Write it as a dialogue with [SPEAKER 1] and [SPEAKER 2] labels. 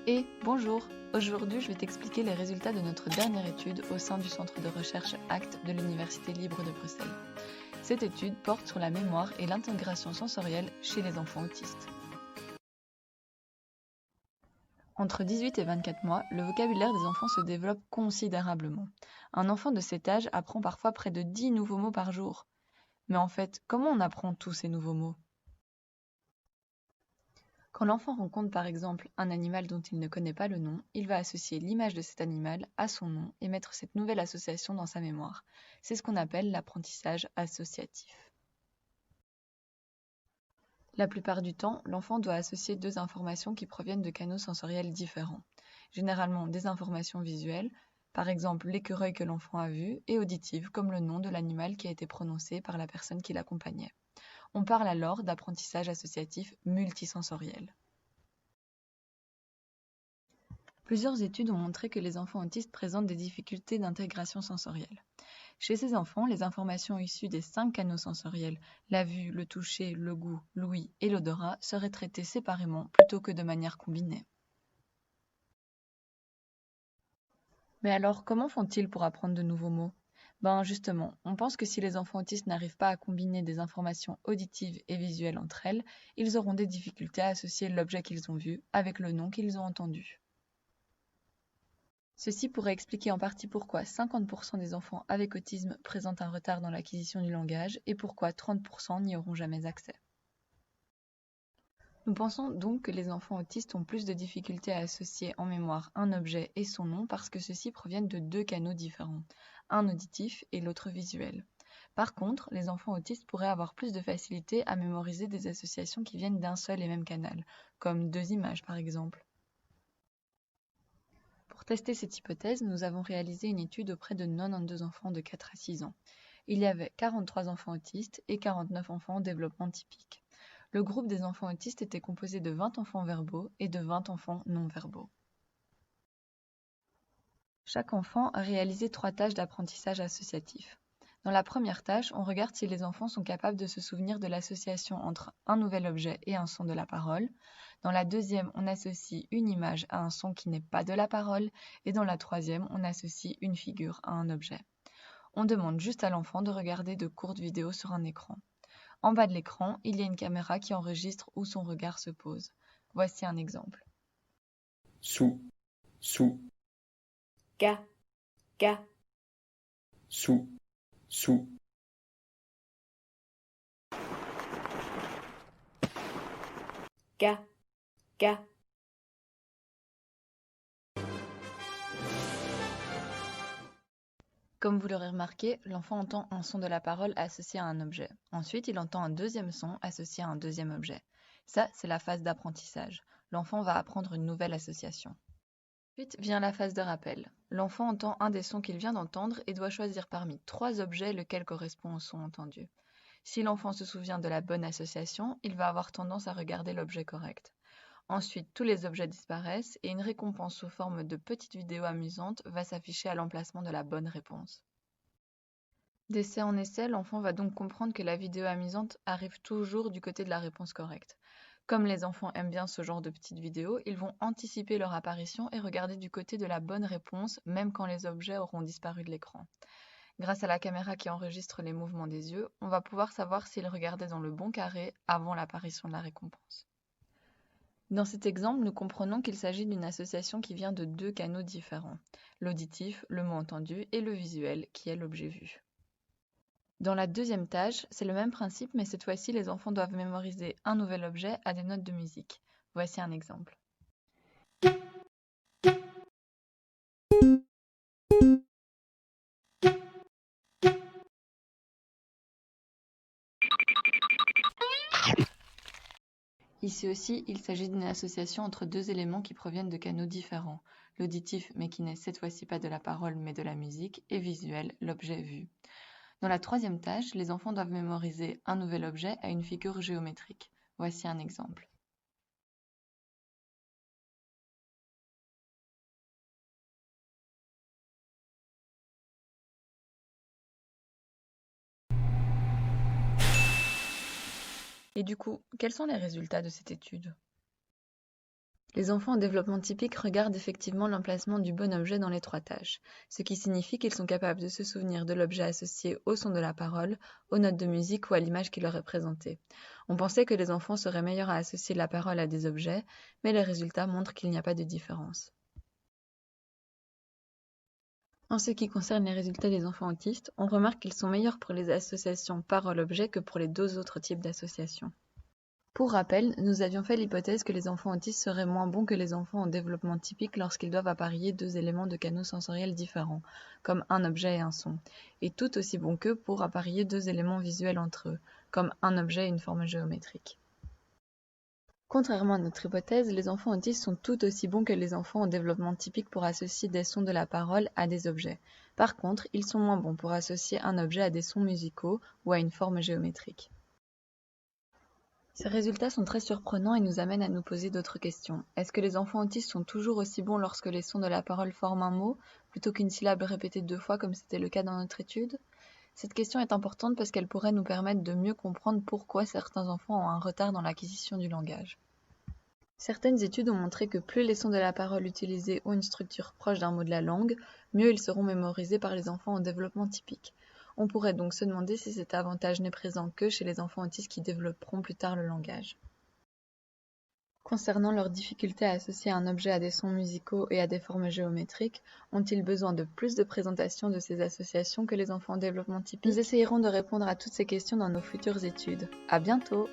[SPEAKER 1] Et bonjour! Aujourd'hui, je vais t'expliquer les résultats de notre dernière étude au sein du centre de recherche ACT de l'Université libre de Bruxelles. Cette étude porte sur la mémoire et l'intégration sensorielle chez les enfants autistes. Entre 18 et 24 mois, le vocabulaire des enfants se développe considérablement. Un enfant de cet âge apprend parfois près de 10 nouveaux mots par jour. Mais en fait, comment on apprend tous ces nouveaux mots? Quand l'enfant rencontre par exemple un animal dont il ne connaît pas le nom, il va associer l'image de cet animal à son nom et mettre cette nouvelle association dans sa mémoire. C'est ce qu'on appelle l'apprentissage associatif. La plupart du temps, l'enfant doit associer deux informations qui proviennent de canaux sensoriels différents. Généralement des informations visuelles, par exemple l'écureuil que l'enfant a vu, et auditives, comme le nom de l'animal qui a été prononcé par la personne qui l'accompagnait. On parle alors d'apprentissage associatif multisensoriel. Plusieurs études ont montré que les enfants autistes présentent des difficultés d'intégration sensorielle. Chez ces enfants, les informations issues des 5 canaux sensoriels, la vue, le toucher, le goût, l'ouïe et l'odorat, seraient traitées séparément plutôt que de manière combinée. Mais alors, comment font-ils pour apprendre de nouveaux mots? Ben justement, on pense que si les enfants autistes n'arrivent pas à combiner des informations auditives et visuelles entre elles, ils auront des difficultés à associer l'objet qu'ils ont vu avec le nom qu'ils ont entendu. Ceci pourrait expliquer en partie pourquoi 50% des enfants avec autisme présentent un retard dans l'acquisition du langage et pourquoi 30% n'y auront jamais accès. Nous pensons donc que les enfants autistes ont plus de difficultés à associer en mémoire un objet et son nom parce que ceux-ci proviennent de deux canaux différents, un auditif et l'autre visuel. Par contre, les enfants autistes pourraient avoir plus de facilité à mémoriser des associations qui viennent d'un seul et même canal, comme deux images par exemple. Pour tester cette hypothèse, nous avons réalisé une étude auprès de 92 enfants de 4 à 6 ans. Il y avait 43 enfants autistes et 49 enfants en développement typique. Le groupe des enfants autistes était composé de 20 enfants verbaux et de 20 enfants non verbaux. Chaque enfant a réalisé 3 tâches d'apprentissage associatif. Dans la première tâche, on regarde si les enfants sont capables de se souvenir de l'association entre un nouvel objet et un son de la parole. Dans la deuxième, on associe une image à un son qui n'est pas de la parole. Et dans la troisième, on associe une figure à un objet. On demande juste à l'enfant de regarder de courtes vidéos sur un écran. En bas de l'écran, il y a une caméra qui enregistre où son regard se pose. Voici un exemple.
[SPEAKER 2] Sous, sous,
[SPEAKER 3] Ga, ga,
[SPEAKER 2] sous, sous,
[SPEAKER 3] ga, ga.
[SPEAKER 1] Comme vous l'aurez remarqué, l'enfant entend un son de la parole associé à un objet. Ensuite, il entend un deuxième son associé à un deuxième objet. Ça, c'est la phase d'apprentissage. L'enfant va apprendre une nouvelle association. Ensuite vient la phase de rappel. L'enfant entend un des sons qu'il vient d'entendre et doit choisir parmi 3 objets lequel correspond au son entendu. Si l'enfant se souvient de la bonne association, il va avoir tendance à regarder l'objet correct. Ensuite, tous les objets disparaissent et une récompense sous forme de petites vidéos amusantes va s'afficher à l'emplacement de la bonne réponse. D'essai en essai, l'enfant va donc comprendre que la vidéo amusante arrive toujours du côté de la réponse correcte. Comme les enfants aiment bien ce genre de petites vidéos, ils vont anticiper leur apparition et regarder du côté de la bonne réponse, même quand les objets auront disparu de l'écran. Grâce à la caméra qui enregistre les mouvements des yeux, on va pouvoir savoir s'ils regardaient dans le bon carré avant l'apparition de la récompense. Dans cet exemple, nous comprenons qu'il s'agit d'une association qui vient de 2 canaux différents, l'auditif, le mot entendu, et le visuel, qui est l'objet vu. Dans la deuxième tâche, c'est le même principe, mais cette fois-ci, les enfants doivent mémoriser un nouvel objet à des notes de musique. Voici un exemple. Ici aussi, il s'agit d'une association entre 2 éléments qui proviennent de canaux différents, l'auditif mais qui n'est cette fois-ci pas de la parole mais de la musique, et visuel, l'objet vu. Dans la troisième tâche, les enfants doivent mémoriser un nouvel objet à une figure géométrique. Voici un exemple. Et du coup, quels sont les résultats de cette étude? Les enfants en développement typique regardent effectivement l'emplacement du bon objet dans les 3 tâches, ce qui signifie qu'ils sont capables de se souvenir de l'objet associé au son de la parole, aux notes de musique ou à l'image qui leur est présentée. On pensait que les enfants seraient meilleurs à associer la parole à des objets, mais les résultats montrent qu'il n'y a pas de différence. En ce qui concerne les résultats des enfants autistes, on remarque qu'ils sont meilleurs pour les associations parole-objet que pour les 2 autres types d'associations. Pour rappel, nous avions fait l'hypothèse que les enfants autistes seraient moins bons que les enfants en développement typique lorsqu'ils doivent apparier 2 éléments de canaux sensoriels différents, comme un objet et un son, et tout aussi bons qu'eux pour apparier 2 éléments visuels entre eux, comme un objet et une forme géométrique. Contrairement à notre hypothèse, les enfants autistes sont tout aussi bons que les enfants en développement typique pour associer des sons de la parole à des objets. Par contre, ils sont moins bons pour associer un objet à des sons musicaux ou à une forme géométrique. Ces résultats sont très surprenants et nous amènent à nous poser d'autres questions. Est-ce que les enfants autistes sont toujours aussi bons lorsque les sons de la parole forment un mot, plutôt qu'une syllabe répétée 2 fois comme c'était le cas dans notre étude? Cette question est importante parce qu'elle pourrait nous permettre de mieux comprendre pourquoi certains enfants ont un retard dans l'acquisition du langage. Certaines études ont montré que plus les sons de la parole utilisés ont une structure proche d'un mot de la langue, mieux ils seront mémorisés par les enfants en développement typique. On pourrait donc se demander si cet avantage n'est présent que chez les enfants autistes qui développeront plus tard le langage. Concernant leur difficulté à associer un objet à des sons musicaux et à des formes géométriques, ont-ils besoin de plus de présentation de ces associations que les enfants en développement typique? Nous essayerons de répondre à toutes ces questions dans nos futures études. À bientôt!